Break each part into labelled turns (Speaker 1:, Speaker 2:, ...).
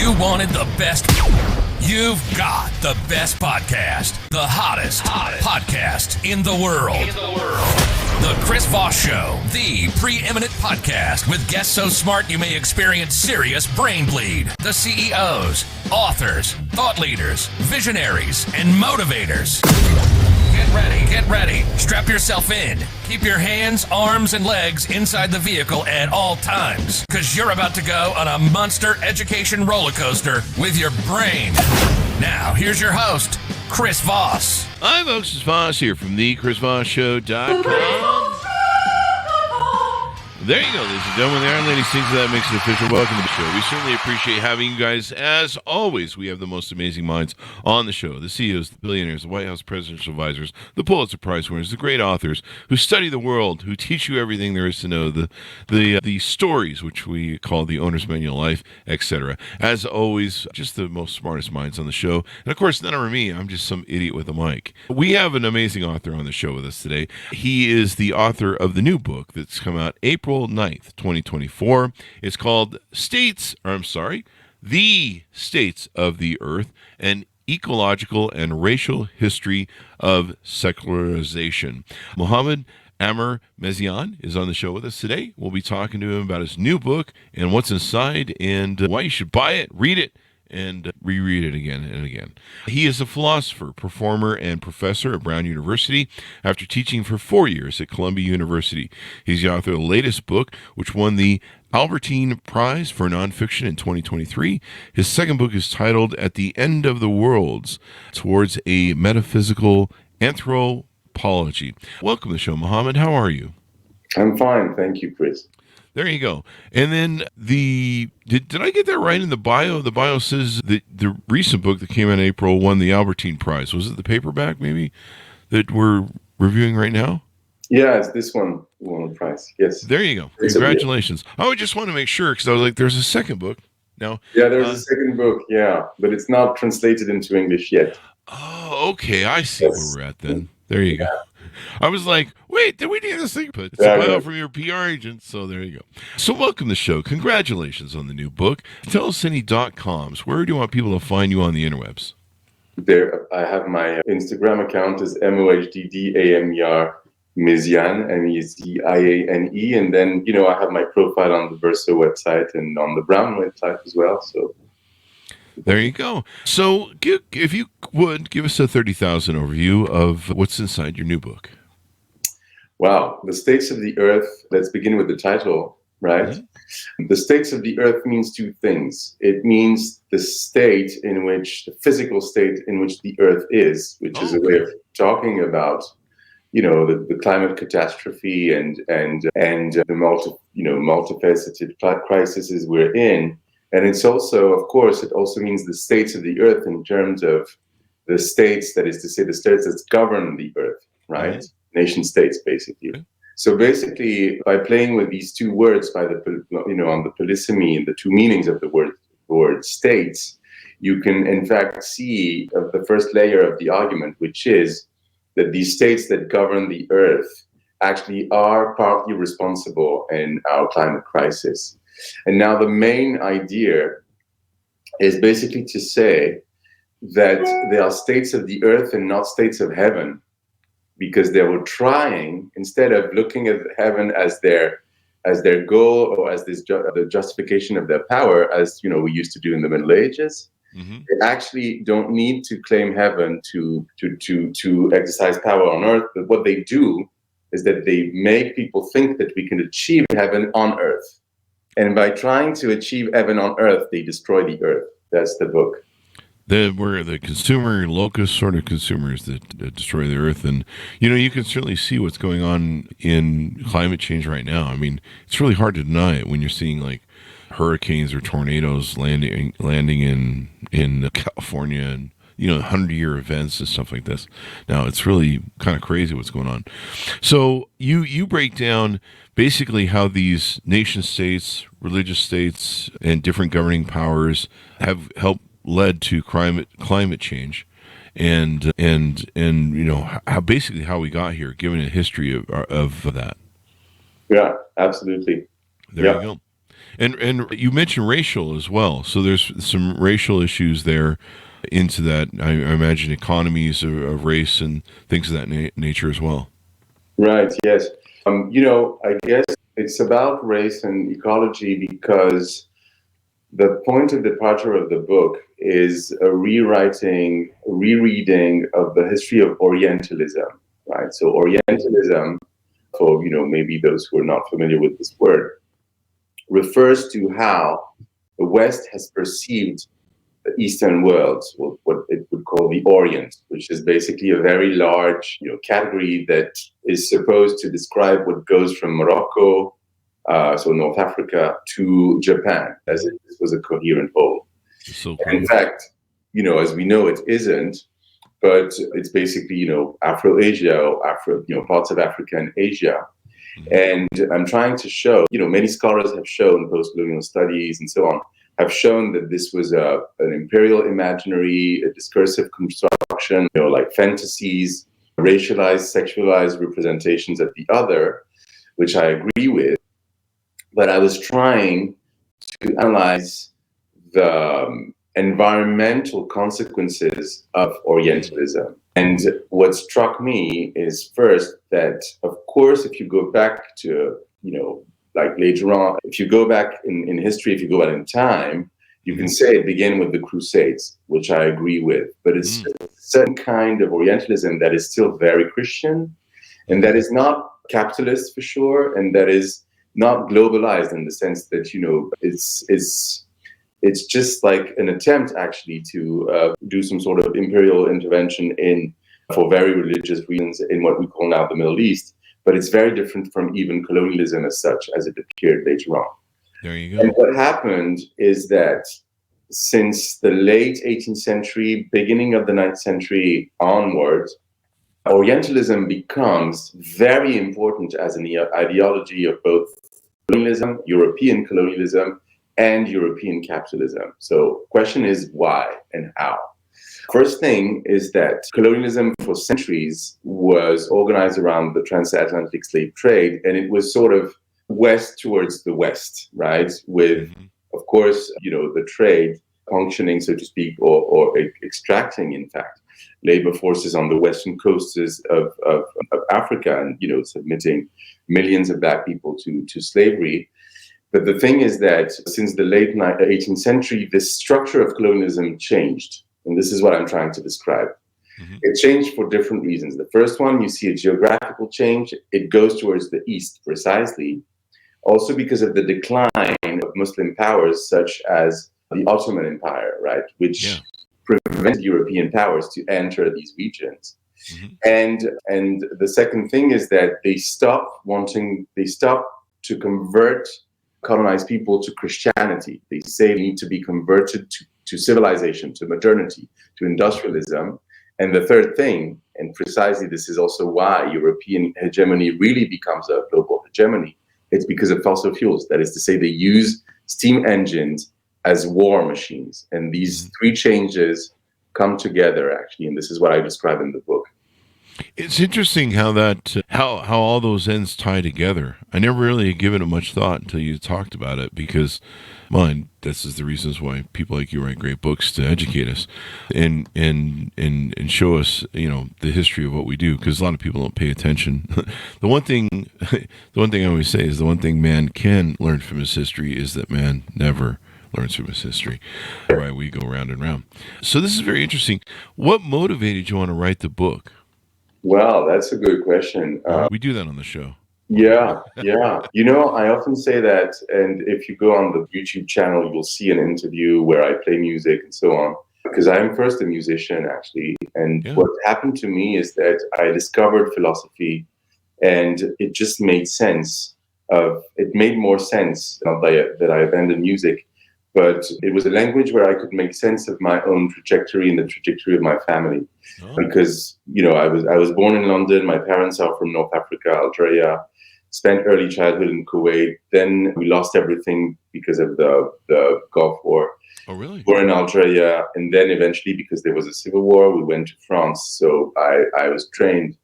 Speaker 1: You wanted the best. You've got the best podcast. The hottest podcast in the world. The Chris Voss Show, the preeminent podcast with guests so smart you may experience serious brain bleed. The CEOs, authors, thought leaders, visionaries, and motivators. Get ready. Strap yourself in. Keep your hands, arms, and legs inside the vehicle at all times, because you're about to go on a monster education roller coaster with your brain. Now, here's your host, Chris Voss.
Speaker 2: Hi, folks. It's Voss here from the ChrisVossShow.com. There you go, ladies and gentlemen. The Iron Lady sings that makes it official. Welcome to the show. We certainly appreciate having you guys. As always, we have the most amazing minds on the show. The CEOs, the billionaires, the White House presidential advisors, the Pulitzer Prize winners, the great authors who study the world, who teach you everything there is to know, the stories, which we call the owner's manual life, etc. As always, just the most smartest minds on the show. And of course, none are me. I'm just some idiot with a mic. We have an amazing author on the show with us today. He is the author of the new book that's come out April 9th, 2024. It's called The States of the Earth, an Ecological and Racial History of Secularization. Mohamed, Amer, Meziane is on the show with us today. We'll be talking to him about his new book and what's inside and why you should buy it, read it, and reread it again and again. He is a philosopher, performer, and professor at Brown University after teaching for 4 years at Columbia University. He's the author of the latest book, which won the Albertine Prize for Nonfiction in 2023. His second book is titled At the End of the Worlds, Towards a Metaphysical Anthropology. Welcome to the show, Mohamed. How are you?
Speaker 3: I'm fine. Thank you, Chris.
Speaker 2: There you go. And then did I get that right in the bio? The bio says that the recent book that came out in April won the Albertine Prize. Was it the paperback maybe that we're reviewing right now?
Speaker 3: Yeah, it's this one won the prize. Yes.
Speaker 2: There you go. Congratulations. I would just want to make sure because I was like, there's a second book now.
Speaker 3: Yeah, there's a second book. Yeah, but it's not translated into English yet.
Speaker 2: Oh, okay. I see where we're at then. There you go. I was like, wait, did we need this thing? But it's a bio from your PR agent, so there you go. So welcome to the show. Congratulations on the new book. Tell us any .coms. Where do you want people to find you on the interwebs?
Speaker 3: There, I have my Instagram account is MOHDDAMER Meziane, MEZIANE, and then I have my profile on the Verso website and on the Brown website as well. So
Speaker 2: there you go. So if you would, give us a 30,000 overview of what's inside your new book.
Speaker 3: Wow. The States of the Earth. Let's begin with the title, right? Mm-hmm. The States of the Earth means two things. It means the state in which, the physical state in which the Earth is, which is a way of talking about, the climate catastrophe and the multifaceted crises we're in. And it's also, of course, it also means the states of the earth in terms of the states, that is to say, the states that govern the earth, right? Mm-hmm. Nation states, basically. Okay. So basically, by playing with these two words, on the polysemy and the two meanings of the word states, you can in fact see the first layer of the argument, which is that these states that govern the earth actually are partly responsible in our climate crisis. And now the main idea is basically to say that there are states of the earth and not states of heaven, because they were trying, instead of looking at heaven as their goal or as the justification of their power, as we used to do in the Middle Ages. Mm-hmm. They actually don't need to claim heaven to exercise power on earth. But what they do is that they make people think that we can achieve heaven on earth. And by trying to achieve heaven on earth, they destroy the earth. That's the book.
Speaker 2: We're the consumer locust sort of consumers that destroy the earth. And, you can certainly see what's going on in climate change right now. I mean, it's really hard to deny it when you're seeing like hurricanes or tornadoes landing in California and, 100-year events and stuff like this. Now, it's really kind of crazy what's going on. So you break down basically how these nation states, religious states, and different governing powers have led to climate change, and how we got here, given a history of that.
Speaker 3: Yeah, absolutely.
Speaker 2: There you go. And you mentioned racial as well. So there's some racial issues there into that. I imagine economies of race and things of that nature as well.
Speaker 3: Right. Yes. I guess it's about race and ecology because the point of departure of the book is a rereading of the history of Orientalism, right? So Orientalism, for maybe those who are not familiar with this word, refers to how the West has perceived the Eastern world, what it would call the Orient, which is basically a very large category that is supposed to describe what goes from Morocco, so North Africa, to Japan, as if this was a coherent whole.
Speaker 2: So cool.
Speaker 3: And in fact, as we know, it isn't, but it's basically, Afro-Asia or parts of Africa and Asia. And I'm trying to show, many scholars have shown, post-colonial studies and so on, have shown that this was an imperial imaginary, a discursive construction, like fantasies, racialized, sexualized representations of the other, which I agree with. But I was trying to analyze the environmental consequences of Orientalism. And what struck me is first that, of course, if you go back to, like later on, if you go back in history, if you go out in time, you can say it began with the Crusades, which I agree with. But it's a certain kind of Orientalism that is still very Christian, and that is not capitalist for sure, and that is not globalized in the sense that, it's just like an attempt actually to do some sort of imperial intervention for very religious reasons in what we call now the Middle East. But it's very different from even colonialism as such, as it appeared later on.
Speaker 2: There you go.
Speaker 3: And what happened is that since the late 18th century, beginning of the 9th century onwards, Orientalism becomes very important as an ideology of both colonialism, European colonialism, and European capitalism. So question is why and how? First thing is that colonialism for centuries was organized around the transatlantic slave trade, and it was sort of west towards the west, right? With, of course, the trade functioning, so to speak, or extracting, in fact, labor forces on the western coasts of Africa and, submitting millions of black people to slavery. But the thing is that since the late 18th century, the structure of colonialism changed. And this is what I'm trying to describe. It changed for different reasons. The first one, you see a geographical change. It goes towards the east, precisely. Also because of the decline of Muslim powers, such as the Ottoman Empire, right? Which prevented European powers to enter these regions. And the second thing is that they stopped to convert colonized people to Christianity. They say they need to be converted to civilization, to modernity, to industrialism. And the third thing, and precisely this is also why European hegemony really becomes a global hegemony, it's because of fossil fuels. That is to say, they use steam engines as war machines. And these three changes come together, actually, and this is what I describe in the book.
Speaker 2: It's interesting how all those ends tie together. I never really given it much thought until you talked about it, because, this is the reasons why people like you write great books, to educate us and show us, the history of what we do, because a lot of people don't pay attention. The one thing I always say is the one thing man can learn from his history is that man never learns from his history. Right? We go round and round. So this is very interesting. What motivated you want to write the book?
Speaker 3: Well, that's a good question.
Speaker 2: We do that on the show.
Speaker 3: Yeah. I often say that, and if you go on the YouTube channel, you'll see an interview where I play music and so on, because I'm first a musician, actually. And what happened to me is that I discovered philosophy, and it just made sense. It made more sense, not that I abandoned music, but it was a language where I could make sense of my own trajectory and the trajectory of my family. Because, I was born in London. My parents are from North Africa, Algeria, spent early childhood in Kuwait. Then we lost everything because of the Gulf War.
Speaker 2: Oh, really?
Speaker 3: We're in Algeria. And then eventually, because there was a civil war, we went to France. So I was trained,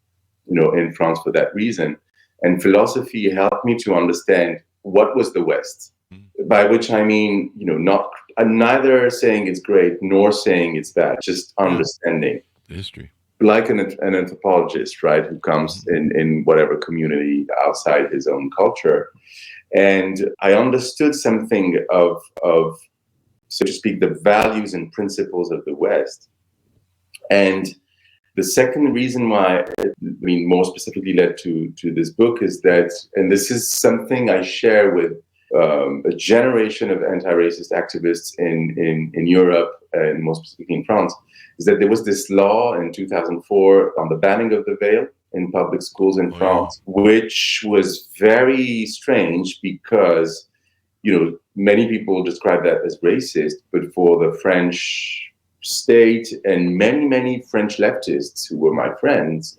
Speaker 3: in France for that reason. And philosophy helped me to understand what was the West. by which I mean, not neither saying it's great nor saying it's bad, just understanding
Speaker 2: the history.
Speaker 3: Like an anthropologist, right, who comes in whatever community outside his own culture. And I understood something of, so to speak, the values and principles of the West. And the second reason why, more specifically led to this book is that, and this is something I share with a generation of anti-racist activists in Europe, and more specifically in France, is that there was this law in 2004 on the banning of the veil in public schools in France, which was very strange because, many people describe that as racist, but for the French state and many French leftists who were my friends,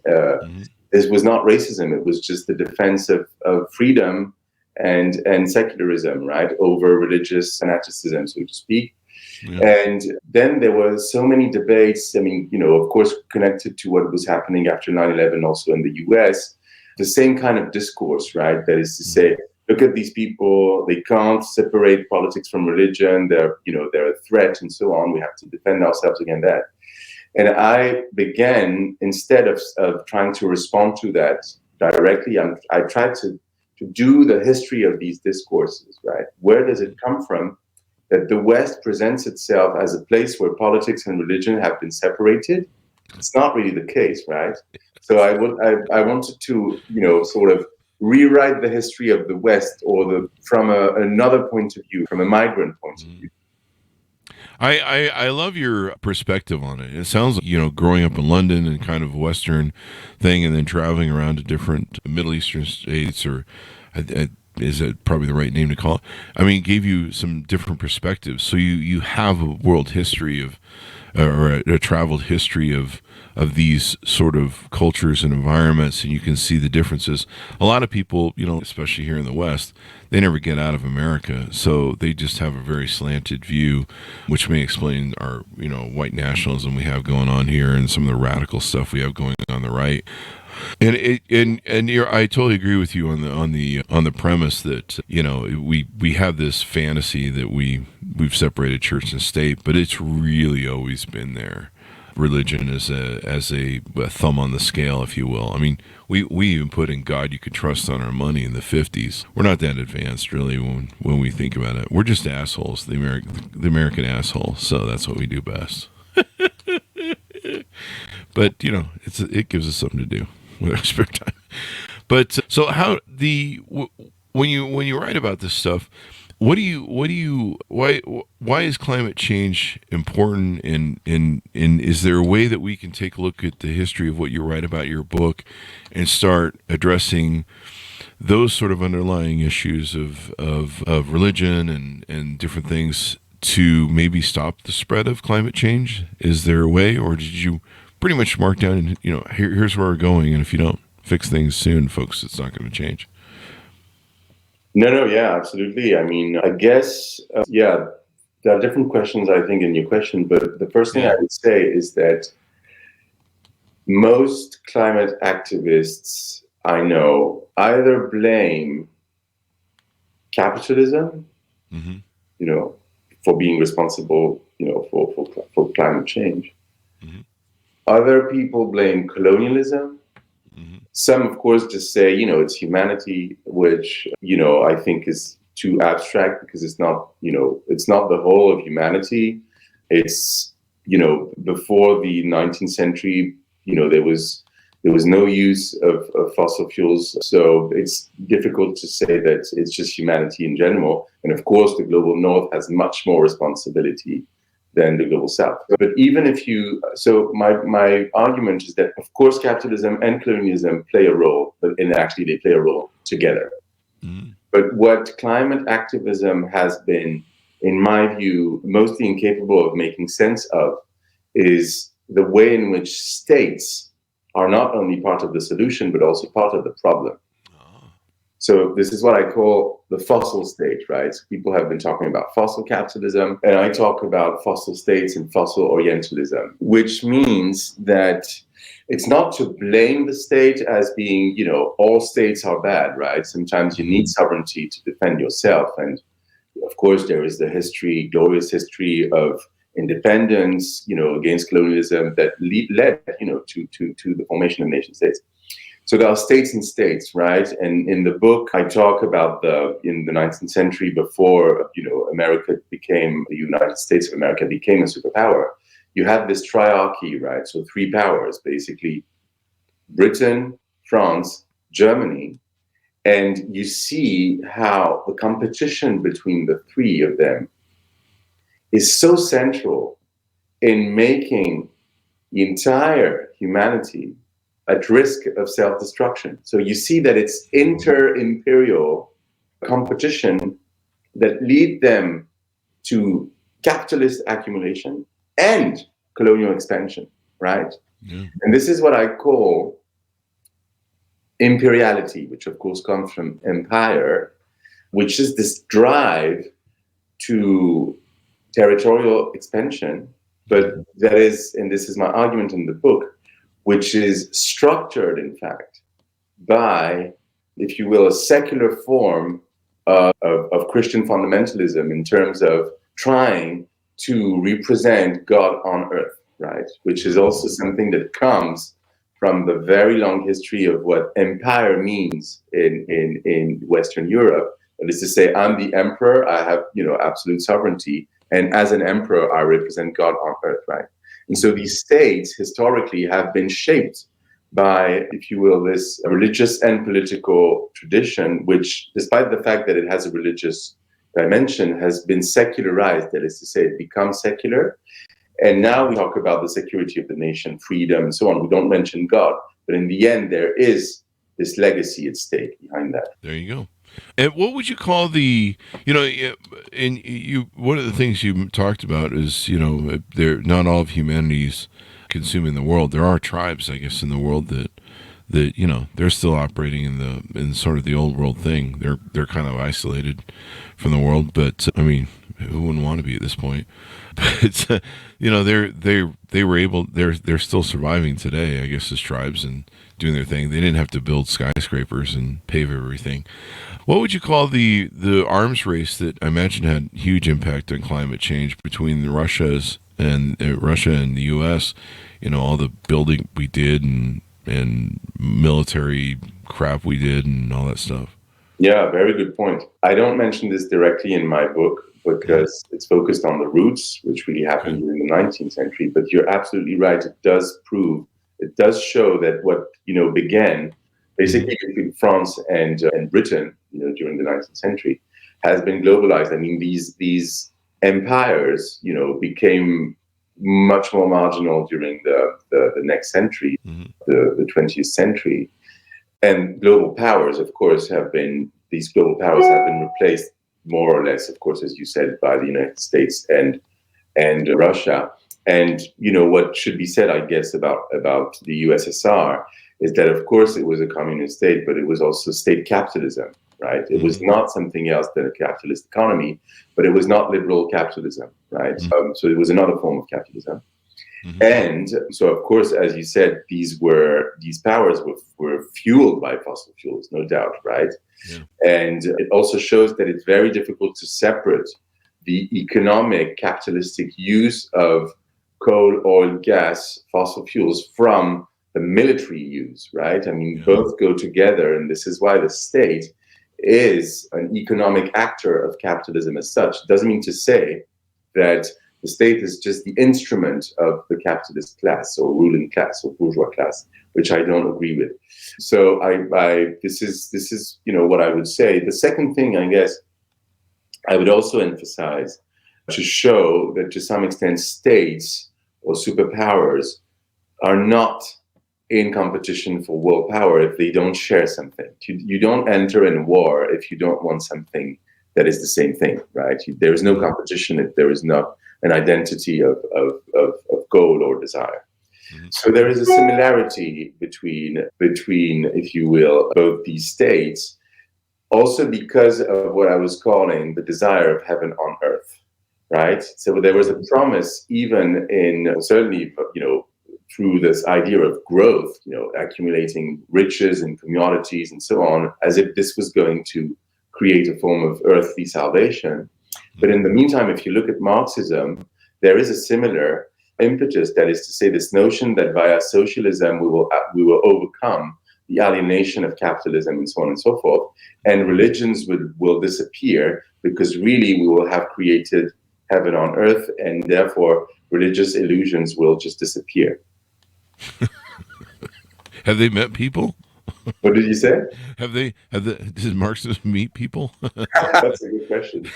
Speaker 3: this was not racism. It was just the defense of freedom and secularism, right, over religious fanaticism, so to speak. Yeah. And then there were so many debates, of course, connected to what was happening after 9/11 also in the US, the same kind of discourse, right? That is to say, look at these people, they can't separate politics from religion, they're a threat and so on, we have to defend ourselves against that. And I began, instead of trying to respond to that directly, I tried to do the history of these discourses, right? Where does it come from that the West presents itself as a place where politics and religion have been separated? It's not really the case, right? So I wanted to, sort of rewrite the history of the West from another point of view, from a migrant point of view.
Speaker 2: I love your perspective on it. It sounds like, growing up in London and kind of a Western thing and then traveling around to different Middle Eastern states, or is it probably the right name to call it? Gave you some different perspectives. So you have a world history of, or a traveled history of these sort of cultures and environments, and you can see the differences. A lot of people, especially here in the West, they never get out of America, so they just have a very slanted view, which may explain our, white nationalism we have going on here and some of the radical stuff we have going on the right. And I totally agree with you on the premise that we have this fantasy that we've separated church and state, but it's really always been there. Religion as a thumb on the scale, if you will. We even put in God you could trust on our money in the 50s. We're not that advanced, really, when we think about it. We're just assholes, the American asshole. So that's what we do best. But it gives us something to do with our spare time. But so when you write about this stuff, why is climate change important, and is there a way that we can take a look at the history of what you write about your book and start addressing those sort of underlying issues of religion and different things to maybe stop the spread of climate change? Is there a way, or did you pretty much mark down and here's where we're going, and if you don't fix things soon, folks, it's not going to change?
Speaker 3: No, yeah, absolutely. I guess, there are different questions, I think, in your question, but the first thing I would say is that most climate activists I know either blame capitalism, for being responsible, for climate change. Mm-hmm. Other people blame colonialism. Some, of course, just say, it's humanity, which, I think is too abstract because it's not the whole of humanity. It's, before the 19th century, there was no use of fossil fuels. So it's difficult to say that it's just humanity in general. And of course, the global north has much more responsibility than the global south. But even if my argument is that, of course, capitalism and colonialism play a role, and actually they play a role together. But what climate activism has been, in my view, mostly incapable of making sense of is the way in which states are not only part of the solution, but also part of the problem. So this is what I call the fossil state, right? So people have been talking about fossil capitalism, and I talk about fossil states and fossil Orientalism, which means that it's not to blame the state as being, all states are bad, right? Sometimes you need sovereignty to defend yourself. And, of course, there is the history, glorious history of independence, against colonialism that led, to the formation of nation states. So there are states and states, right? And in the book, I talk about in the 19th century, before, the United States of America became a superpower, you have this triarchy, right? So three powers, basically Britain, France, Germany. And you see how the competition between the three of them is so central in making the entire humanity at risk of self-destruction. So you see that it's inter-imperial competition that lead them to capitalist accumulation and colonial expansion, right?
Speaker 2: Yeah.
Speaker 3: And this is what I call imperiality, which of course comes from empire, which is this drive to territorial expansion, but that is, and this is my argument in the book, which is structured, in fact, by, if you will, a secular form of Christian fundamentalism in terms of trying to represent God on earth, right? Which is also something that comes from the very long history of what empire means in Western Europe. That is to say, I'm the emperor, I have, absolute sovereignty, and as an emperor, I represent God on earth, right? And so these states historically have been shaped by, if you will, this religious and political tradition, which, despite the fact that it has a religious dimension, has been secularized. That is to say, it becomes secular. And now we talk about the security of the nation, freedom, and so on. We don't mention God. But in the end, there is this legacy at stake behind that.
Speaker 2: There you go. And what would you call one of the things you talked about is, they're not all of humanity's consuming the world. There are tribes, I guess, in the world that they're still operating in sort of the old world thing. They're kind of isolated from the world, but I mean, who wouldn't want to be at this point? But they're still surviving today, I guess, as tribes and doing their thing. They didn't have to build skyscrapers and pave everything. What would you call the arms race that I imagine had huge impact on climate change between the Russia and the U.S.? All the building we did and military crap we did and all that stuff.
Speaker 3: Yeah, very good point. I don't mention this directly in my book because it's focused on the roots, which really happened during the 19th century. But you're absolutely right. It does show that what began basically between France and Britain, during the 19th century, has been globalized. I mean, these empires, became much more marginal during the next century, the 20th century, and global powers, of course, have been replaced more or less, of course, as you said, by the United States and Russia. And what should be said, I guess, about the USSR is that, of course, it was a communist state, but it was also state capitalism, right? It was not something else than a capitalist economy, but it was not liberal capitalism, right? So it was another form of capitalism. And so, of course, as you said, these powers were fueled by fossil fuels, no doubt, right? Yeah. And it also shows that it's very difficult to separate the economic capitalistic use of coal, oil, gas, fossil fuels from the military use, right? I mean, both go together, and this is why the state is an economic actor of capitalism as such. It doesn't mean to say that the state is just the instrument of the capitalist class or ruling class or bourgeois class, which I don't agree with. So this is what I would say. The second thing, I guess, I would also emphasize to show that to some extent states or superpowers are not in competition for world power if they don't share something. You don't enter in war if you don't want something that is the same thing, right? There is no competition if there is not an identity of goal or desire. So there is a similarity between, if you will, both these states, also because of what I was calling the desire of heaven on earth, right? So there was a promise, even in certainly, through this idea of growth, accumulating riches and commodities and so on, as if this was going to create a form of earthly salvation. But in the meantime, if you look at Marxism, there is a similar impetus, that is to say, this notion that via socialism we will overcome the alienation of capitalism and so on and so forth, and religions will disappear because really we will have created heaven on earth, and therefore religious illusions will just disappear.
Speaker 2: Have they met people?
Speaker 3: What did you say?
Speaker 2: Did Marxists meet people?
Speaker 3: That's a good question.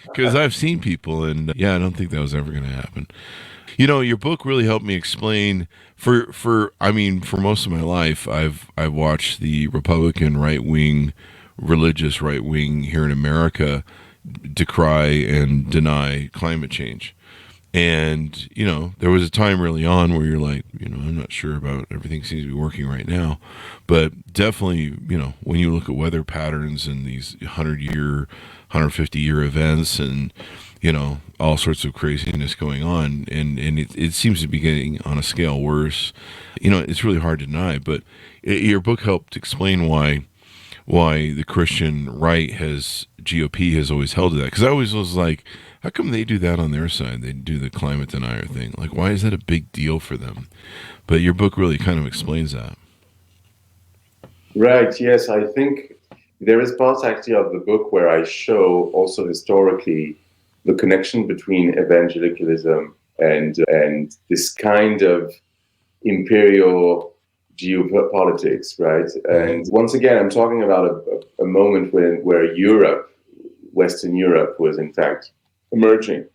Speaker 2: Because I've seen people, and yeah, I don't think that was ever going to happen. You know, your book really helped me explain for most of my life, I've watched the Republican religious right wing here in America decry and deny climate change. And, you know, there was a time early on where you're like, you know, I'm not sure about everything seems to be working right now. But definitely, you know, when you look at weather patterns and these 100-year, 150-year events and, you know, all sorts of craziness going on, and it seems to be getting on a scale worse. You know, it's really hard to deny. But your book helped explain why the Christian right GOP has always held to that. Because I always was like, how come they do that on their side? They do the climate denier thing. Like, why is that a big deal for them? But your book really kind of explains that.
Speaker 3: Right, yes. I think there is part actually of the book where I show also historically the connection between evangelicalism and this kind of imperial geopolitics, right? And once again, I'm talking about a moment where Europe, Western Europe, was in fact emerging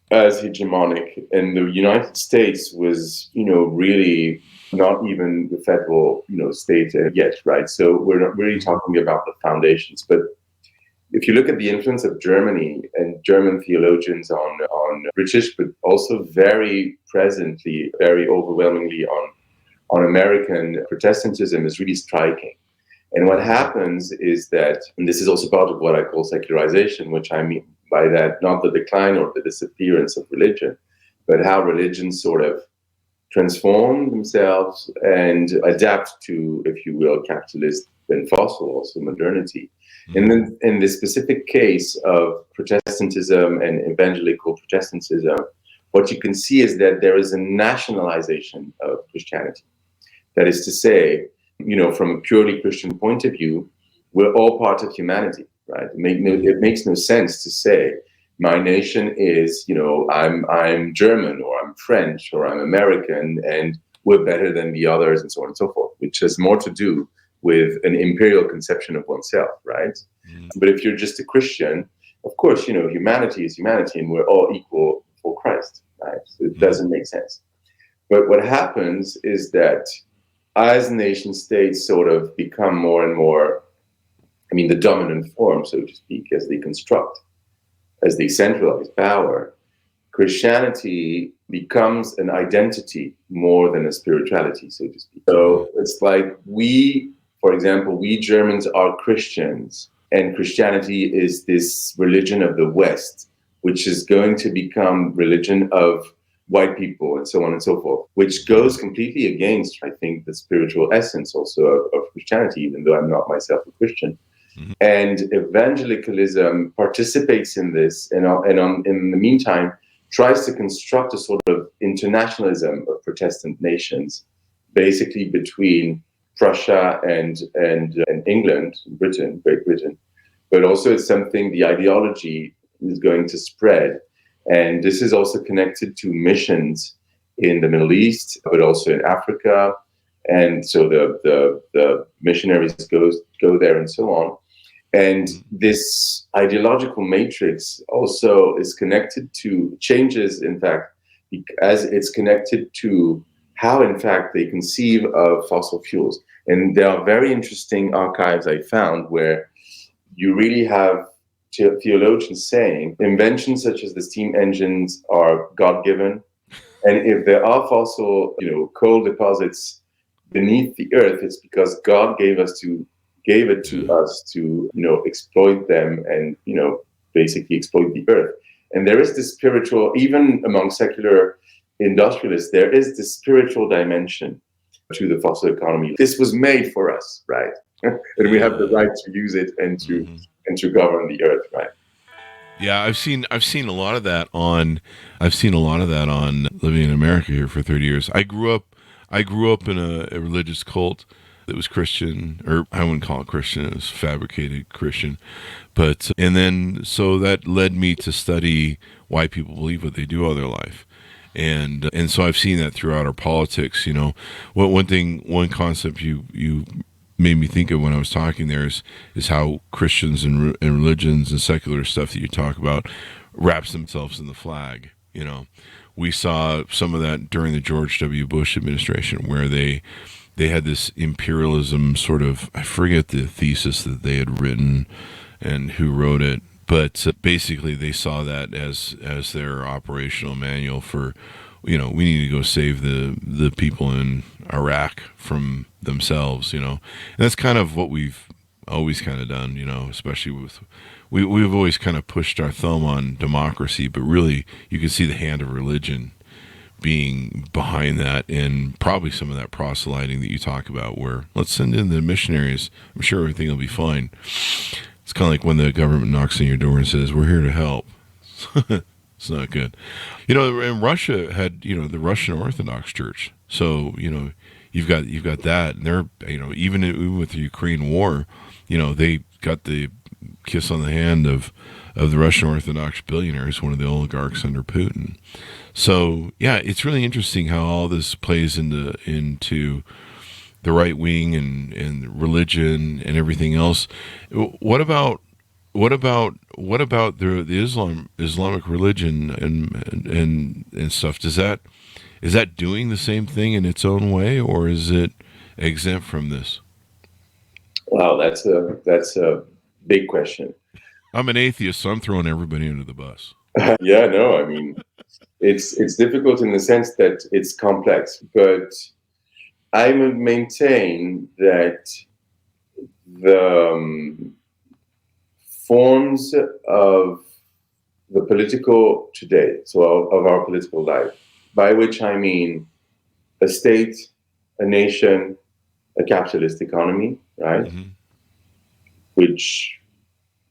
Speaker 3: as hegemonic, and the United States was, you know, really not even the federal, you know, state yet, right? So we're not really talking about the foundations. But if you look at the influence of Germany and German theologians on British, but also very presently, very overwhelmingly on American Protestantism, is really striking. And what happens is that, and this is also part of what I call secularization, which I mean by that, not the decline or the disappearance of religion, but how religions sort of transform themselves and adapt to, if you will, capitalist and fossil, also modernity. And then in the specific case of Protestantism and evangelical Protestantism, what you can see is that there is a nationalization of Christianity. That is to say, you know, from a purely Christian point of view, we're all part of humanity, right? It makes no sense to say my nation is, you know, I'm German or I'm French or I'm American and we're better than the others and so on and so forth, which has more to do with an imperial conception of oneself, right? But if you're just a Christian, of course, you know, humanity is humanity and we're all equal before Christ, right? So it doesn't make sense. But what happens is that as nation states sort of become more and more, I mean, the dominant form, so to speak, as they construct, as they centralize power, Christianity becomes an identity more than a spirituality, so to speak. So it's like for example, we Germans are Christians, and Christianity is this religion of the West, which is going to become religion of white people and so on and so forth, which goes completely against, I think, the spiritual essence also of Christianity, even though I'm not myself a Christian. And evangelicalism participates in this, and in the meantime, tries to construct a sort of internationalism of Protestant nations, basically between Prussia and England, Great Britain. But also it's something, the ideology is going to spread. And this is also connected to missions in the Middle East, but also in Africa. And so the missionaries go there and so on. And this ideological matrix also is connected to changes, in fact, as it's connected to how, in fact, they conceive of fossil fuels. And there are very interesting archives I found where you really have theologians saying inventions such as the steam engines are God-given. And if there are fossil, coal deposits beneath the earth, it's because God gave it to us to, exploit them and, basically exploit the earth. And there is this spiritual, even among secular industrialists, there is this spiritual dimension to the fossil economy. This was made for us, right? And we have the right to use it and to govern the earth, right?
Speaker 2: Yeah, I've seen a lot of that on living in America here for 30 years. I grew up in a religious cult that was Christian, or I wouldn't call it Christian, it was fabricated Christian. But and then so that led me to study why people believe what they do all their life. And so I've seen that throughout our politics, you know. One concept you made me think of when I was talking there is how Christians and religions and secular stuff that you talk about wraps themselves in the flag. You know, we saw some of that during the George W. Bush administration, where they had this imperialism sort of, I forget the thesis that they had written and who wrote it, but basically they saw that as their operational manual for, you know, we need to go save the people in Iraq from themselves, you know. And that's kind of what we've always kind of done, you know, especially with we've always kind of pushed our thumb on democracy, but really you can see the hand of religion being behind that, and probably some of that proselyting that you talk about, where let's send in the missionaries, I'm sure everything will be fine. It's kind of like when the government knocks on your door and says, we're here to help. It's not good. You know, and Russia had, you know, the Russian Orthodox Church. So, you know, you've got that, and they're, you know, even with the Ukraine war, you know, they got the kiss on the hand of the Russian Orthodox billionaires, one of the oligarchs under Putin. So, yeah, it's really interesting how all this plays into the right wing and religion and everything else. What about the Islamic religion and stuff? Is that doing the same thing in its own way, or is it exempt from this?
Speaker 3: Wow, that's a big question.
Speaker 2: I'm an atheist, so I'm throwing everybody under the bus.
Speaker 3: Yeah, no, I mean, it's difficult in the sense that it's complex, but I would maintain that the forms of the political today, so of our political life, by which I mean a state, a nation, a capitalist economy, right?
Speaker 2: Mm-hmm.
Speaker 3: Which,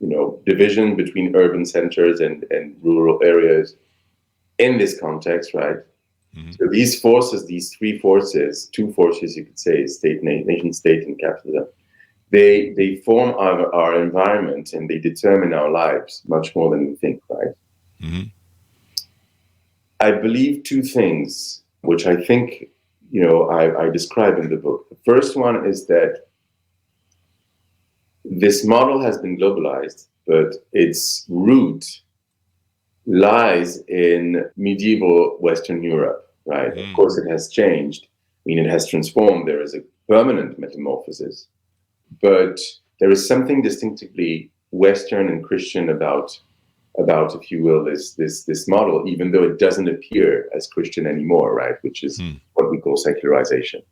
Speaker 3: you know, division between urban centers and rural areas in this context, right? Mm-hmm. So these forces, these three forces, two forces, you could say, state, nation state, and capitalism, they form our environment, and they determine our lives much more than we think, right? Mm-hmm. I believe two things, which I think, you know, I describe in the book. The first one is that this model has been globalized, but its root lies in medieval Western Europe, right? Mm. Of course, it has changed. I mean, it has transformed. There is a permanent metamorphosis, but there is something distinctively Western and Christian about, if you will, this model, even though it doesn't appear as Christian anymore, right? Which is what we call secularization.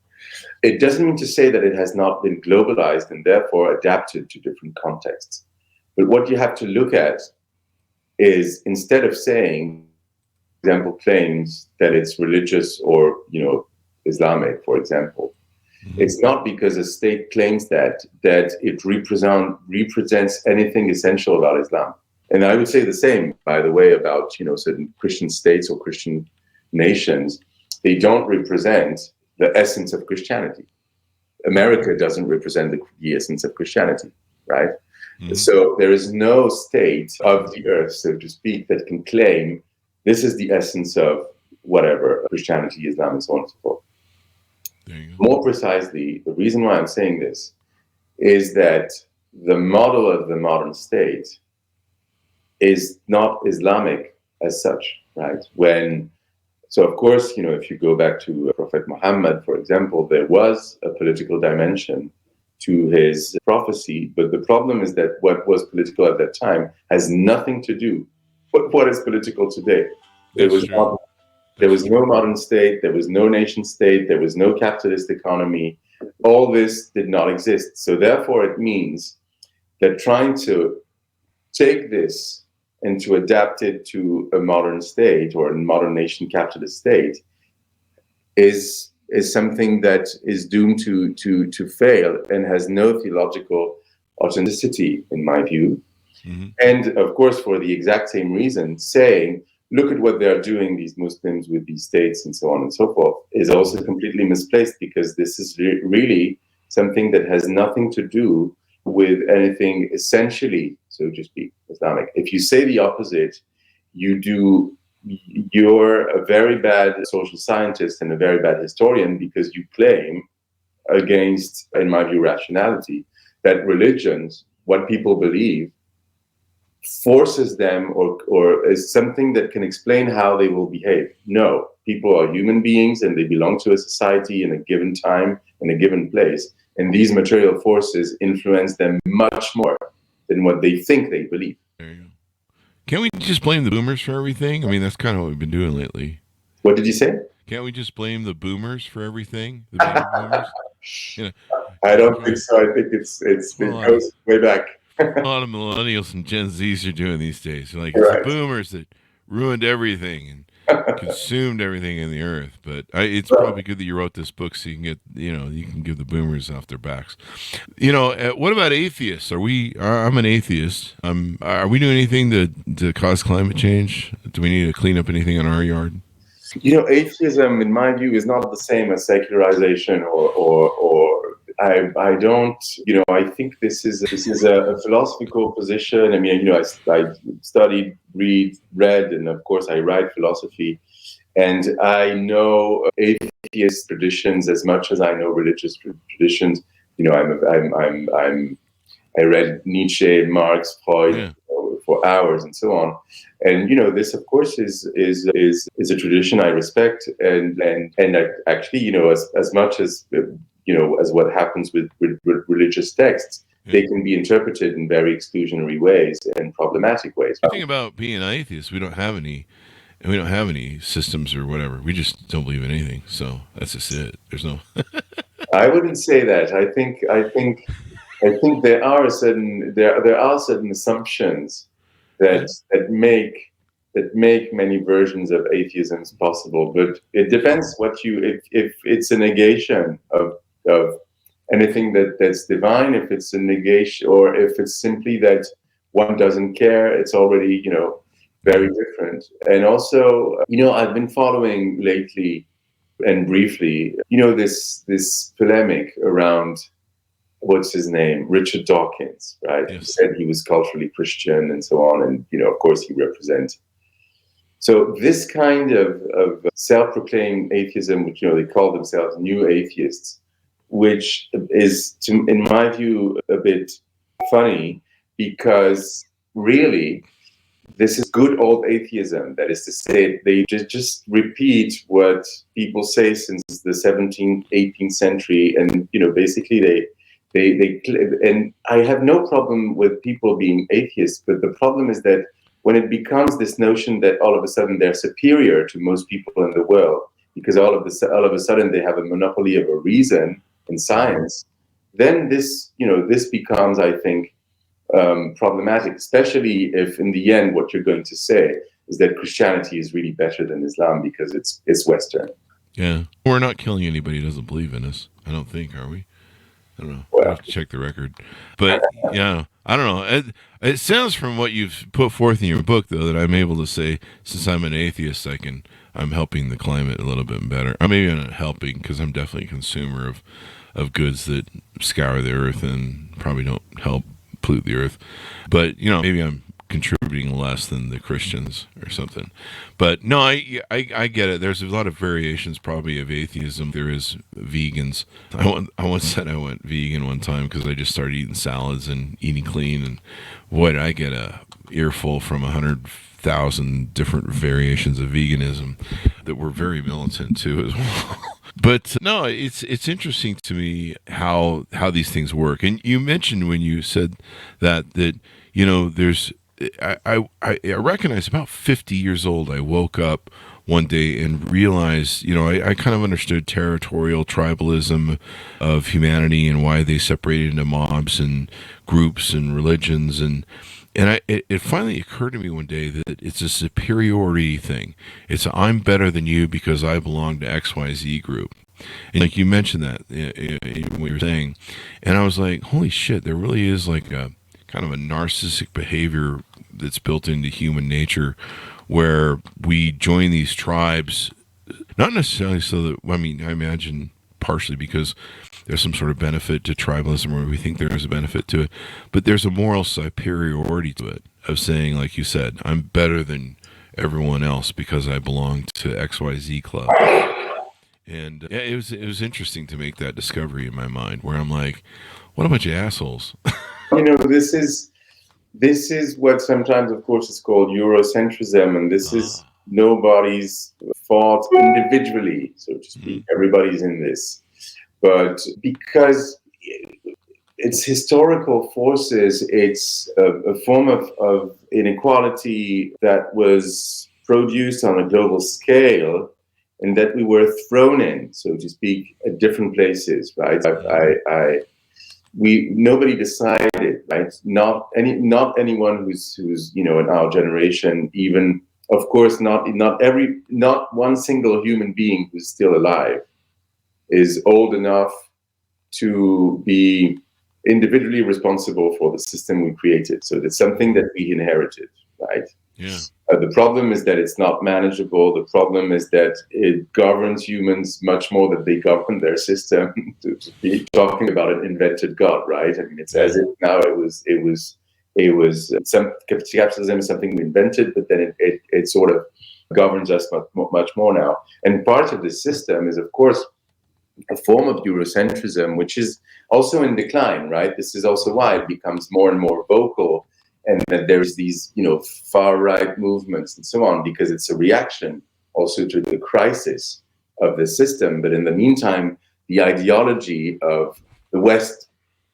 Speaker 3: It doesn't mean to say that it has not been globalized and therefore adapted to different contexts. But what you have to look at is, instead of saying, for example, claims that it's religious or, you know, Islamic, for example, it's not because a state claims that it represents anything essential about Islam. And I would say the same, by the way, about, you know, certain Christian states or Christian nations. They don't represent the essence of Christianity. America doesn't represent the essence of Christianity, right? Mm-hmm. So there is no state of the earth, so to speak, that can claim this is the essence of whatever, Christianity, Islam, and so on and so forth. More precisely, the reason why I'm saying this is that the model of the modern state is not Islamic as such, right? So, of course, you know, if you go back to Prophet Mohamed, for example, there was a political dimension to his prophecy. But the problem is that what was political at that time has nothing to do with what is political today. There was no modern state. There was no nation state. There was no capitalist economy. All this did not exist. So therefore, it means that trying to take this and to adapt it to a modern state or a modern nation capitalist state is something that is doomed to fail and has no theological authenticity, in my view. And of course, for the exact same reason, saying, look at what they're doing, these Muslims with these states and so on and so forth, is also completely misplaced, because this is really something that has nothing to do with anything essentially, so to speak, Islamic. If you say the opposite, you're a very bad social scientist and a very bad historian, because you claim against, in my view, rationality, that religions, what people believe, forces them or is something that can explain how they will behave. No, people are human beings and they belong to a society in a given time, in a given place. And these material forces influence them much more than what they think they believe.
Speaker 2: There you go. Can't we just blame the boomers for everything? I mean, that's kind of what we've been doing lately.
Speaker 3: What did you say?
Speaker 2: Can't we just blame the boomers for everything? The baby boomers? You know,
Speaker 3: I don't think so. I think it goes way back.
Speaker 2: A lot of millennials and Gen Zs are doing these days. They're like,
Speaker 3: Right.
Speaker 2: It's the boomers that ruined everything and consumed everything in the earth. But it's probably good that you wrote this book so you can get, you can give the boomers off their backs. What about atheists? I'm an atheist. Are we doing anything to cause climate change? Do we need to clean up anything in our yard?
Speaker 3: Atheism, in my view, is not the same as secularization or I don't, I think this is a philosophical position. I mean, I studied, read, and of course I write philosophy, and I know atheist traditions as much as I know religious traditions. I read Nietzsche, Marx, Freud for hours and so on, and this of course is a tradition I respect, and I actually, as much as as what happens with religious texts, they can be interpreted in very exclusionary ways and problematic ways.
Speaker 2: The thing about being an atheist, we don't have any systems or whatever. We just don't believe in anything. So that's just it. There's no.
Speaker 3: I wouldn't say that. I think there are certain assumptions that make many versions of atheism possible, but it depends if it's a negation of anything that's divine, if it's a negation, or if it's simply that one doesn't care. It's already very different. And also I've been following lately and briefly this polemic around what's his name, Richard Dawkins, right?
Speaker 2: Yes.
Speaker 3: He said he was culturally Christian and so on, and of course he represents. So this kind of self-proclaimed atheism, which they call themselves new atheists, which is, in my view, a bit funny, because really this is good old atheism. That is to say, they just repeat what people say since the 17th, 18th century, and basically they and I have no problem with people being atheists, but the problem is that when it becomes this notion that all of a sudden they're superior to most people in the world, because all of a sudden they have a monopoly of a reason in science, then this becomes, I think, problematic, especially if in the end what you're going to say is that Christianity is really better than Islam because it's Western.
Speaker 2: Yeah, we're not killing anybody who doesn't believe in us. I don't think, are we? I don't know.
Speaker 3: Well,
Speaker 2: I have to check the record. But yeah, I don't know. It sounds from what you've put forth in your book, though, that I'm able to say, since I'm an atheist, I'm helping the climate a little bit better. Or maybe I'm not helping, because I'm definitely a consumer of goods that scour the earth and probably don't help pollute the earth. But maybe I'm contributing less than the Christians or something. But no, I get it. There's a lot of variations probably of atheism. There is vegans. I once said I went vegan one time because I just started eating salads and eating clean, and boy, did I get a earful from 100,000 different variations of veganism that were very militant too as well. But no, it's interesting to me how these things work. And you mentioned when you said that there's I recognize about 50 years old, I woke up one day and realized, I kind of understood territorial tribalism of humanity and why they separated into mobs and groups and religions. And it finally occurred to me one day that it's a superiority thing. It's I'm better than you because I belong to XYZ group. And like you mentioned that in what you were saying. And I was like, holy shit, there really is like a kind of a narcissistic behavior that's built into human nature, where we join these tribes, not necessarily so that, I mean, I imagine partially because there's some sort of benefit to tribalism, or we think there's a benefit to it, but there's a moral superiority to it, of saying, like you said, I'm better than everyone else because I belong to XYZ club. And it was interesting to make that discovery in my mind, where I'm like, what a bunch of assholes.
Speaker 3: This is what sometimes, of course, is called Eurocentrism, and this is nobody's fault individually, so to speak. Everybody's in this. But because it's historical forces, it's a form of inequality that was produced on a global scale, and that we were thrown in, so to speak, at different places, right? Nobody decided, right? Not anyone who's in our generation, even, of course, not one single human being who's still alive is old enough to be individually responsible for the system we created. So that's something that we inherited, right?
Speaker 2: Yeah.
Speaker 3: The problem is that it's not manageable. The problem is that it governs humans much more than they govern their system. To be talking about an invented God, right? I mean, it's as if now it was some capitalism is something we invented, but then it sort of governs us much more now. And part of this system is, of course, a form of Eurocentrism, which is also in decline, right? This is also why it becomes more and more vocal, and that there's these, far-right movements and so on, because it's a reaction also to the crisis of the system. But in the meantime, the ideology of the West,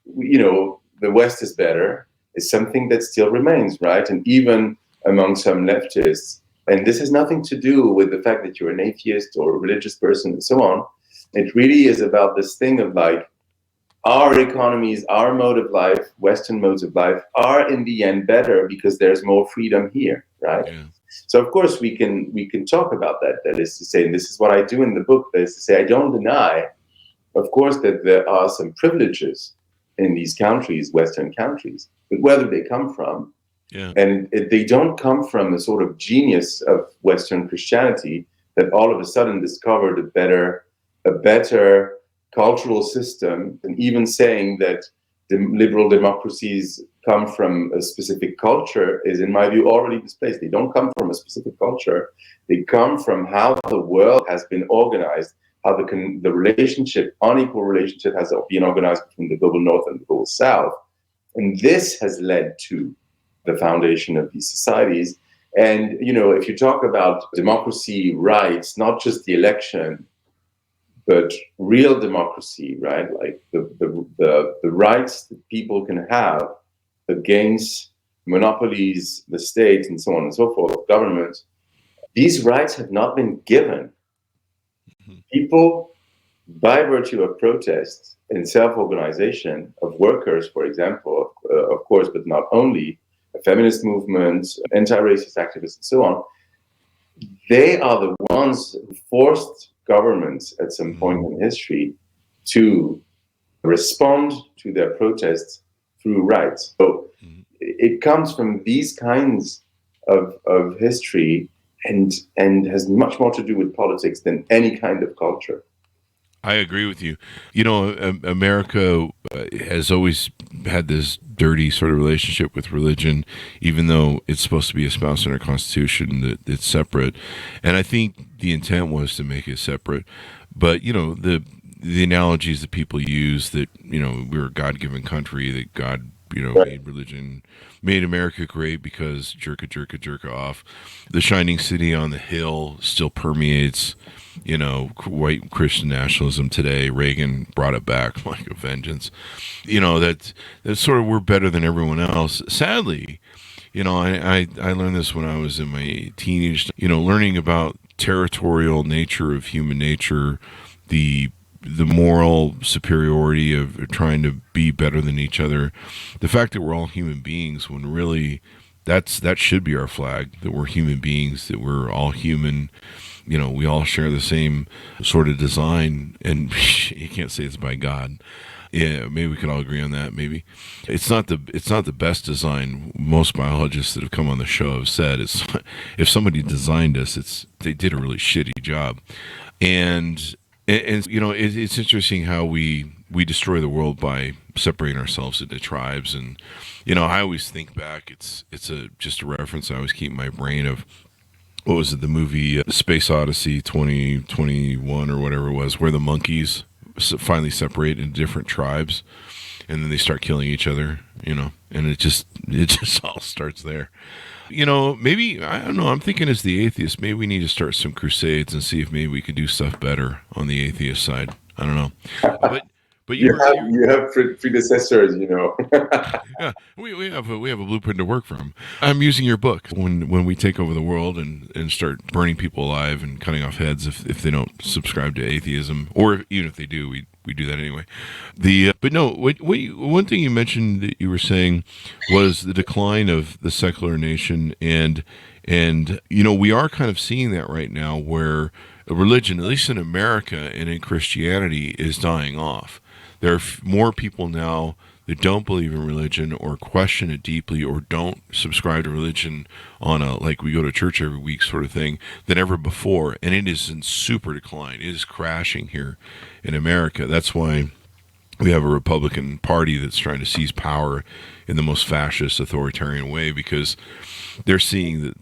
Speaker 3: the West is better, is something that still remains, right? And even among some leftists, and this has nothing to do with the fact that you're an atheist or a religious person and so on. It really is about this thing of like, our economies, our mode of life, Western modes of life, are in the end better because there's more freedom here, right? Yeah. So of course we can talk about that. That is to say, and this is what I do in the book, that is to say, I don't deny, of course, that there are some privileges in these countries, Western countries, but where do they come from?
Speaker 2: Yeah.
Speaker 3: And they don't come from the sort of genius of Western Christianity that all of a sudden discovered a better cultural system, and even saying that the liberal democracies come from a specific culture is, in my view, already misplaced. They don't come from a specific culture. They come from how the world has been organized, how the relationship, unequal relationship, has been organized between the global north and the global south. And this has led to the foundation of these societies. And, if you talk about democracy rights, not just the election, but real democracy, right? Like the rights that people can have against monopolies, the state, and so on and so forth, government, these rights have not been given. People, by virtue of protest and self-organization of workers, for example, of course, but not only, a feminist movement, anti-racist activists, and so on, they are the ones who forced governments at some point in history to respond to their protests through rights. So it comes from these kinds of history and has much more to do with politics than any kind of culture.
Speaker 2: I agree with you. America has always had this dirty sort of relationship with religion, even though it's supposed to be espoused in our Constitution that it's separate. And I think the intent was to make it separate. But, the analogies that people use that, we're a God-given country, that God, made religion, made America great because jerka off. The shining city on the hill still permeates white Christian nationalism today. Reagan brought it back like a vengeance. That's sort of, we're better than everyone else. Sadly, I learned this when I was in my teenage, learning about territorial nature of human nature, the moral superiority of trying to be better than each other, the fact that we're all human beings, when really that should be our flag, that we're human beings, that we're all human. We all share the same sort of design, and you can't say it's by God. Yeah, maybe we could all agree on that. Maybe it's not the best design. Most biologists that have come on the show have said it's if somebody designed us, they did a really shitty job. And you know, it's interesting how we destroy the world by separating ourselves into tribes. And you know, I always think back. It's just a reference I always keep in my brain of. What was it? The movie Space Odyssey 2021 or whatever it was, where the monkeys finally separate into different tribes, and then they start killing each other. You know, and it just all starts there. You know, maybe, I don't know, I'm thinking as the atheist, maybe we need to start some crusades and see if maybe we can do stuff better on the atheist side. I don't know. But
Speaker 3: you have predecessors, you know.
Speaker 2: Yeah, we have a blueprint to work from. I'm using your book when we take over the world and start burning people alive and cutting off heads if they don't subscribe to atheism, or even if they do, we do that anyway. But no, one thing you mentioned that you were saying was the decline of the secular nation, and you know, we are kind of seeing that right now, where a religion, at least in America and in Christianity, is dying off. There are more people now that don't believe in religion or question it deeply or don't subscribe to religion on a, like, we go to church every week sort of thing, than ever before. And it is in super decline. It is crashing here in America. That's why we have a Republican Party that's trying to seize power in the most fascist, authoritarian way, because they're seeing that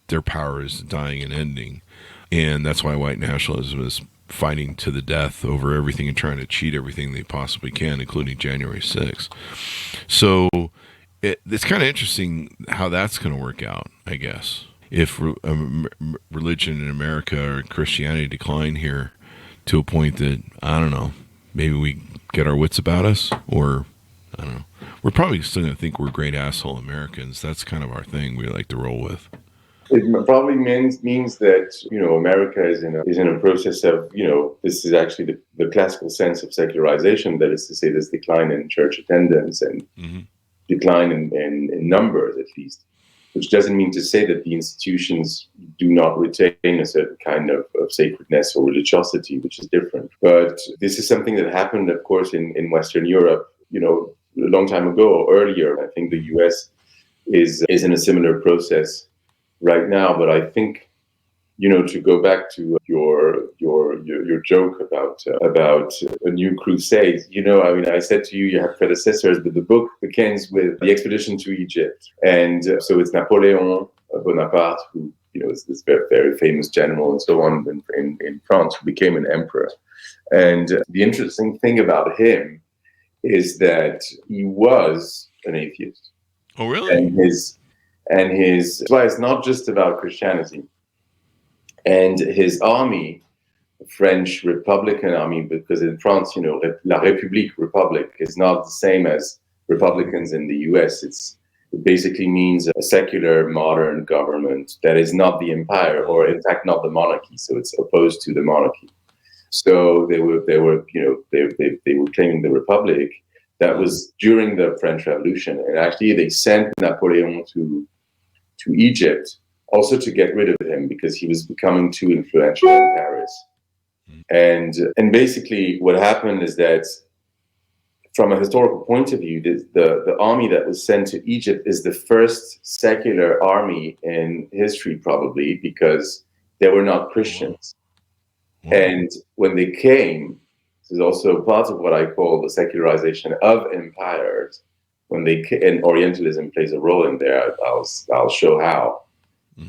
Speaker 2: their power is dying and ending. And that's why white nationalism is fighting to the death over everything and trying to cheat everything they possibly can, including January 6th. So it's kind of interesting how that's going to work out, I guess. If religion in America or Christianity decline here to a point that, I don't know, maybe we get our wits about us, or, I don't know. We're probably still going to think we're great asshole Americans. That's kind of our thing we like to roll with.
Speaker 3: It probably means that, you know, America is in a process of, you know, this is actually the classical sense of secularization. That is to say, this decline in church attendance and decline in numbers, at least, which doesn't mean to say that the institutions do not retain a certain kind of sacredness or religiosity, which is different. But this is something that happened, of course, in Western Europe, you know, a long time ago or earlier. I think the US is in a similar process right now. But I think, you know, to go back to your joke about a new crusade, you know, I mean, I said to you, you have predecessors, but the book begins with the expedition to Egypt, and so it's Napoleon Bonaparte, who, you know, is this very, very famous general and so on in France, who became an emperor. And the interesting thing about him is that he was an atheist.
Speaker 2: Oh, really?
Speaker 3: And his why it's not just about Christianity. And his army, the French Republican army, because in France, you know, La République, Republic, is not the same as Republicans in the US. It basically means a secular, modern government that is not the empire, or in fact not the monarchy. So it's opposed to the monarchy. So they were claiming the Republic. That was during the French Revolution, and actually they sent Napoleon to Egypt also to get rid of him because he was becoming too influential in Paris. And basically what happened is that, from a historical point of view, the army that was sent to Egypt is the first secular army in history, probably, because they were not Christians. And when they came, this is also part of what I call the secularization of empires. When and Orientalism plays a role in there, I'll show how.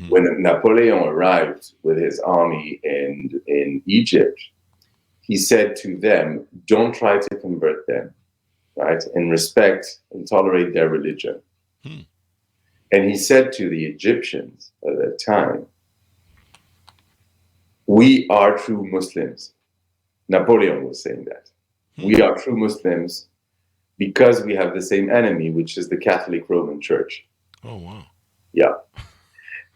Speaker 3: When Napoleon arrived with his army in Egypt, he said to them, don't try to convert them, right? And respect and tolerate their religion. And he said to the Egyptians at that time, we are true Muslims. Napoleon was saying that. We are true Muslims because we have the same enemy, which is the Catholic Roman Church.
Speaker 2: Oh, wow.
Speaker 3: Yeah.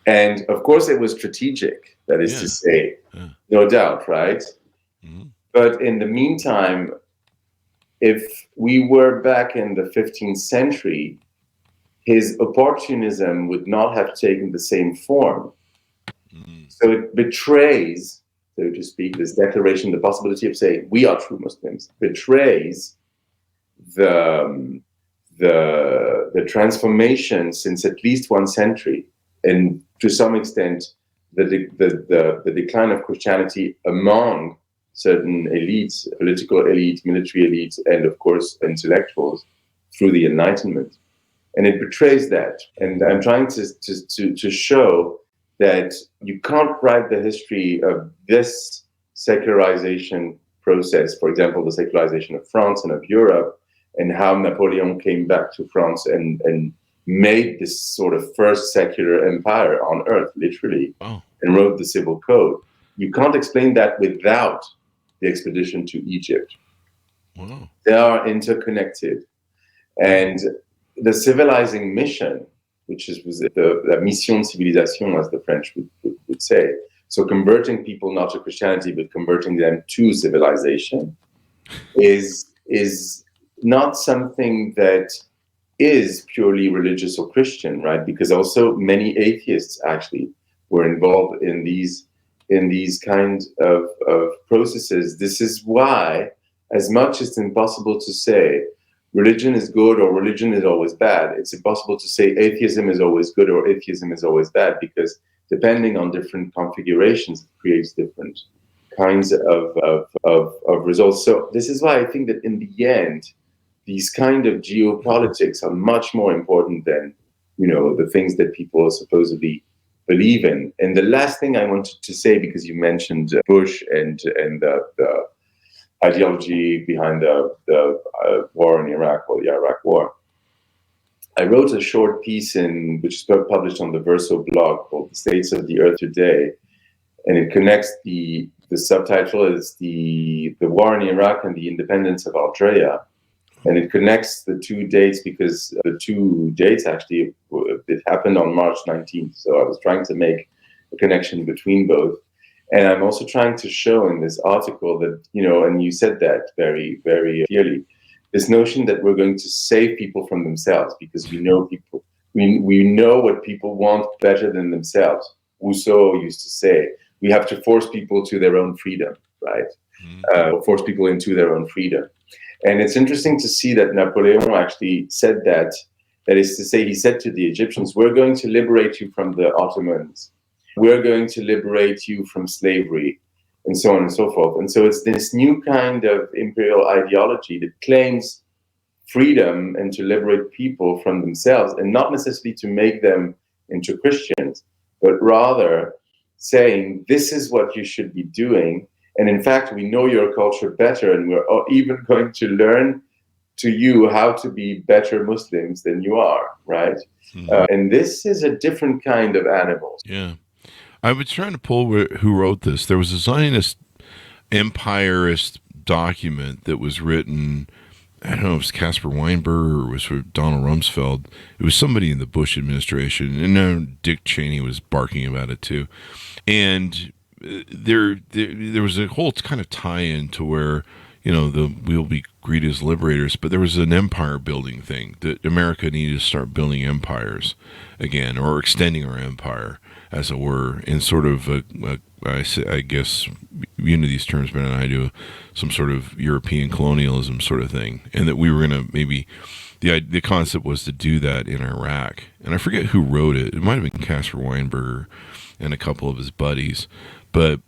Speaker 3: And of course it was strategic, that is to say, no doubt, right? But in the meantime, if we were back in the 15th century, his opportunism would not have taken the same form. So it betrays, so to speak, this declaration, the possibility of saying we are true Muslims, betrays the the transformation since at least one century, and to some extent the decline of Christianity among certain elites, political elites, military elites, and of course intellectuals through the Enlightenment. And it betrays that. And I'm trying to show that you can't write the history of this secularization process, for example, the secularization of France and of Europe, and how Napoleon came back to France and made this sort of first secular empire on earth, literally, and wrote the Civil Code. You can't explain that without the expedition to Egypt.
Speaker 2: Wow.
Speaker 3: They are interconnected. And the civilizing mission, which was the mission de civilisation, as the French would say, so converting people not to Christianity, but converting them to civilization, is not something that is purely religious or Christian, right? Because also many atheists actually were involved in these kinds of processes. This is why, as much as it's impossible to say religion is good or religion is always bad, it's impossible to say atheism is always good or atheism is always bad, because depending on different configurations, it creates different kinds of results. So this is why I think that in the end, these kind of geopolitics are much more important than, the things that people supposedly believe in. And the last thing I wanted to say, because you mentioned Bush and the ideology behind the war in Iraq, or the Iraq War, I wrote a short piece which is published on the Verso blog called "The States of the Earth Today," and it connects the subtitle is the war in Iraq and the independence of Algeria. And it connects the two dates because the two dates actually, it happened on March 19th. So I was trying to make a connection between both. And I'm also trying to show in this article that, and you said that very, very clearly, this notion that we're going to save people from themselves because we know people, we know what people want better than themselves. Rousseau used to say, we have to force people to their own freedom, right? Force people into their own freedom. And it's interesting to see that Napoleon actually said that. That is to say, he said to the Egyptians, we're going to liberate you from the Ottomans. We're going to liberate you from slavery, and so on and so forth. And so it's this new kind of imperial ideology that claims freedom and to liberate people from themselves, and not necessarily to make them into Christians, but rather saying, this is what you should be doing. And in fact, we know your culture better, and we're even going to learn to you how to be better Muslims than you are, right? And this is a different kind of animal.
Speaker 2: Yeah. I was trying to pull who wrote this. There was a Zionist empirist document that was written, I don't know if it was Caspar Weinberg or it was for Donald Rumsfeld. It was somebody in the Bush administration. And now Dick Cheney was barking about it too. And there was a whole kind of tie-in to where, we'll be greeted as liberators, but there was an empire building thing that America needed to start building empires again, or extending our empire, as it were, in sort of, I guess, you know these terms better than I do, some sort of European colonialism sort of thing, and that we were going to maybe, the concept was to do that in Iraq. And I forget who wrote it. It might have been Caspar Weinberg and a couple of his buddies, but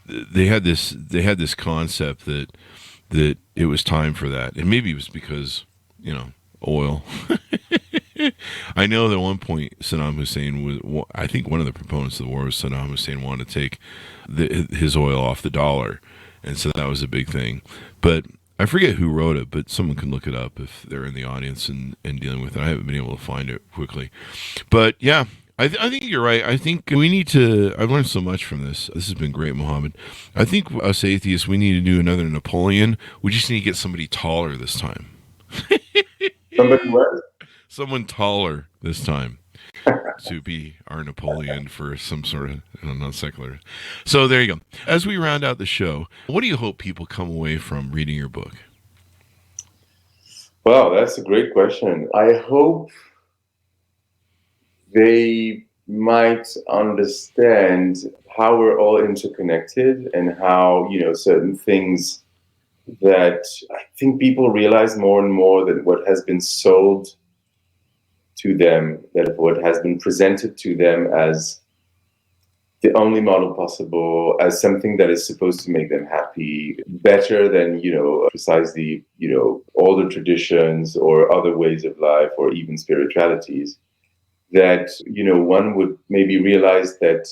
Speaker 2: they had this concept that it was time for that. And maybe it was because, oil. I know that at one point Saddam Hussein was, I think one of the proponents of the war was Saddam Hussein wanted to take his oil off the dollar. And so that was a big thing. But I forget who wrote it, but someone can look it up if they're in the audience and dealing with it. I haven't been able to find it quickly. But yeah, I think you're right. I think we need to, I've learned so much from this. This has been great, Mohamed. I think us atheists, we need to do another Napoleon. We just need to get somebody taller this time.
Speaker 3: Somebody what?
Speaker 2: Someone taller this time to be our Napoleon for some sort of non-secular. So there you go. As we round out the show, what do you hope people come away from reading your book?
Speaker 3: Well, that's a great question. I hope they might understand how we're all interconnected and how, certain things that I think people realize more and more that what has been sold to them, that what has been presented to them as the only model possible, as something that is supposed to make them happy, better than, precisely, older traditions or other ways of life or even spiritualities, that, one would maybe realize that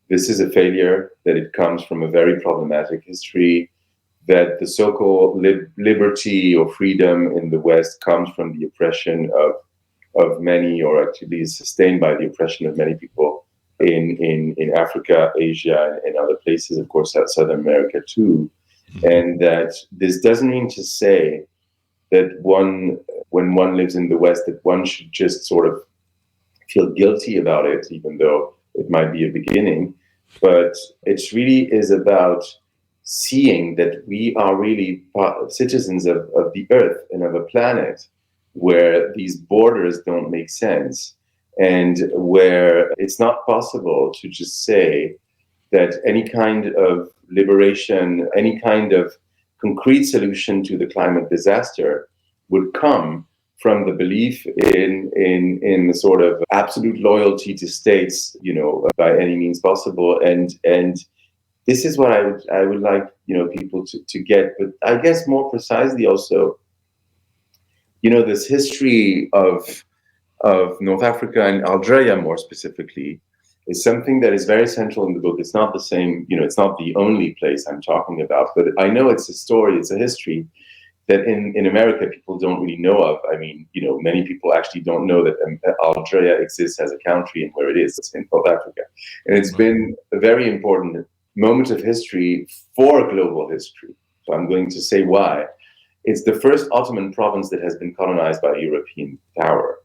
Speaker 3: this is a failure, that it comes from a very problematic history, that the so-called liberty or freedom in the West comes from the oppression of many, or actually is sustained by the oppression of many people in Africa, Asia, and other places, of course, Southern America too. And that this doesn't mean to say that when one lives in the West, that one should just sort of feel guilty about it, even though it might be a beginning. But it really is about seeing that we are really citizens of the earth and of a planet where these borders don't make sense, and where it's not possible to just say that any kind of liberation, any kind of concrete solution to the climate disaster would come from the belief in the sort of absolute loyalty to states, by any means possible. And this is what I would like, people to get. But I guess more precisely also, this history of North Africa and Algeria more specifically is something that is very central in the book. It's not the same, it's not the only place I'm talking about, but I know it's a story, it's a history that in America people don't really know of. I mean, many people actually don't know that Algeria exists as a country and where it is. It's in South Africa. And it's been a very important moment of history for global history. So I'm going to say why. It's the first Ottoman province that has been colonized by a European power.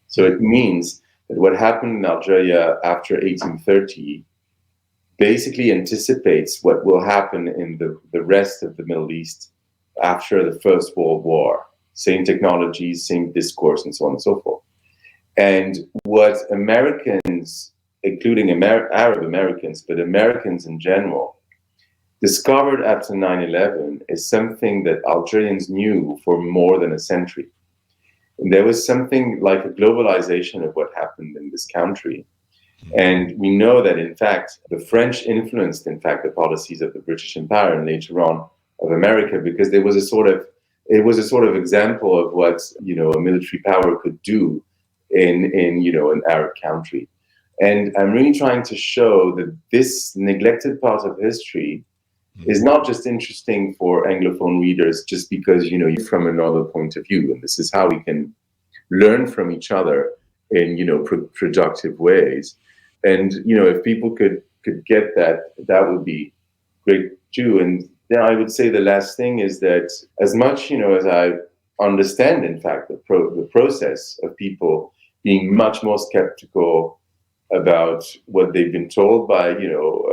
Speaker 3: So it means that what happened in Algeria after 1830 basically anticipates what will happen in the rest of the Middle East after the First World War. Same technologies, same discourse, and so on and so forth. And what Americans, including Arab Americans, but Americans in general, discovered after 9/11 is something that Algerians knew for more than a century. And there was something like a globalization of what happened in this country. And we know that, in fact, the French influenced, in fact, the policies of the British Empire and later on of America, because it was a sort of example of what, a military power could do in an Arab country. And I'm really trying to show that this neglected part of history is not just interesting for Anglophone readers just because, you're from another point of view. And this is how we can learn from each other in, productive ways. And, if people could get that, that would be great too. And then I would say the last thing is that as much, as I understand, in fact, the process of people being much more skeptical about what they've been told by,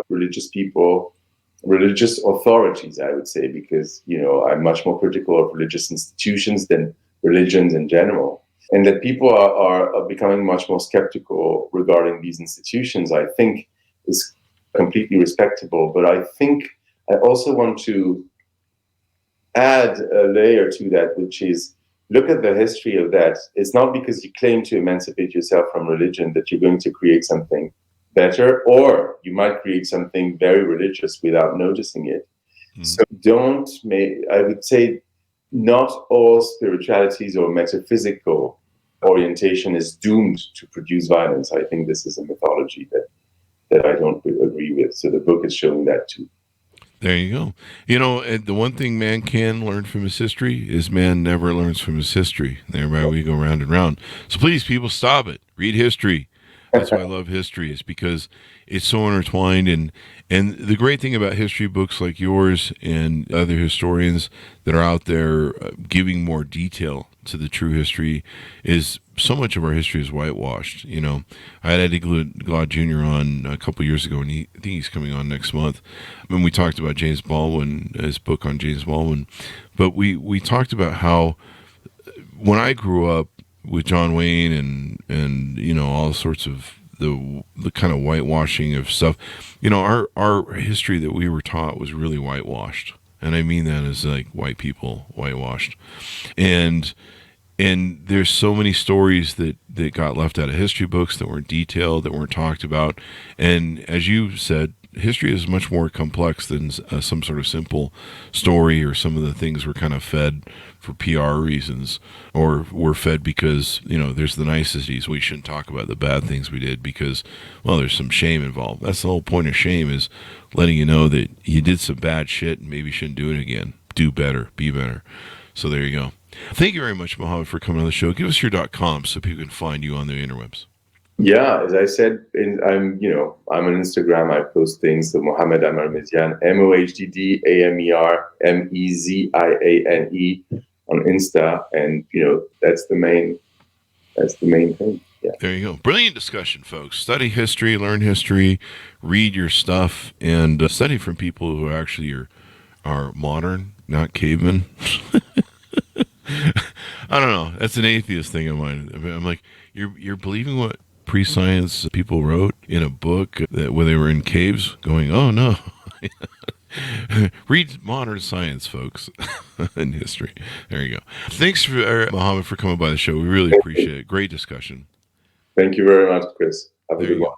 Speaker 3: religious people, religious authorities, I would say, because, I'm much more critical of religious institutions than religions in general. And that people are becoming much more skeptical regarding these institutions, I think is completely respectable. But I think I also want to add a layer to that, which is look at the history of that. It's not because you claim to emancipate yourself from religion that you're going to create something better, or you might create something very religious without noticing it. So I would say not all spiritualities or metaphysical orientation is doomed to produce violence. I think this is a mythology that I don't agree with. So the book is showing that too.
Speaker 2: There you go. And the one thing man can learn from his history is man never learns from his history. Thereby we go round and round. So please, people, stop it. Read history. That's why I love history, is because it's so intertwined. And the great thing about history books like yours and other historians that are out there giving more detail to the true history is so much of our history is whitewashed. I had Eddie Glaude Jr. on a couple years ago, and I think he's coming on next month. When we talked about James Baldwin, his book on James Baldwin, but we talked about how when I grew up with John Wayne and all sorts of the kind of whitewashing of stuff, our history that we were taught was really whitewashed. And I mean that as like white people, whitewashed. And there's so many stories that got left out of history books that weren't detailed, that weren't talked about. And as you said, history is much more complex than some sort of simple story, or some of the things were kind of fed for PR reasons, or were fed because, there's the niceties. We shouldn't talk about the bad things we did because, well, there's some shame involved. That's the whole point of shame, is letting you know that you did some bad shit and maybe you shouldn't do it again. Do better, be better. So there you go. Thank you very much, Mohamed, for coming on the show. Give us your .com so people can find you on the interwebs.
Speaker 3: Yeah, as I said, I'm on Instagram. I post things. So Mohamed Amer Meziane, MohammedAmere on Insta, and that's the main thing. Yeah.
Speaker 2: There you go. Brilliant discussion, folks. Study history, learn history, read your stuff, and study from people who actually are modern, not cavemen. I don't know. That's an atheist thing of mine. I'm like, you're believing what pre-science people wrote in a book where they were in caves going, oh no. Read modern science, folks, and history. There you go. Thanks, Mohamed, for coming by the show. We really appreciate it. Great discussion.
Speaker 3: Thank you very much, Chris. Have a good one.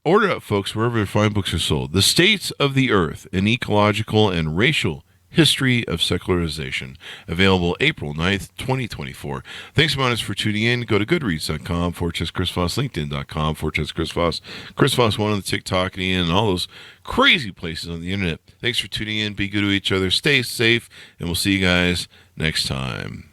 Speaker 2: Order up, folks, wherever fine books are sold. The States of the Earth, an Ecological and Racial History of Secularization. Available April 9th, 2024. Thanks, Mohamed, for tuning in. Go to goodreads.com, /Chris Voss, LinkedIn.com, /Chris Voss, Chris Voss 1 on the TikTok and all those crazy places on the internet. Thanks for tuning in. Be good to each other. Stay safe, and we'll see you guys next time.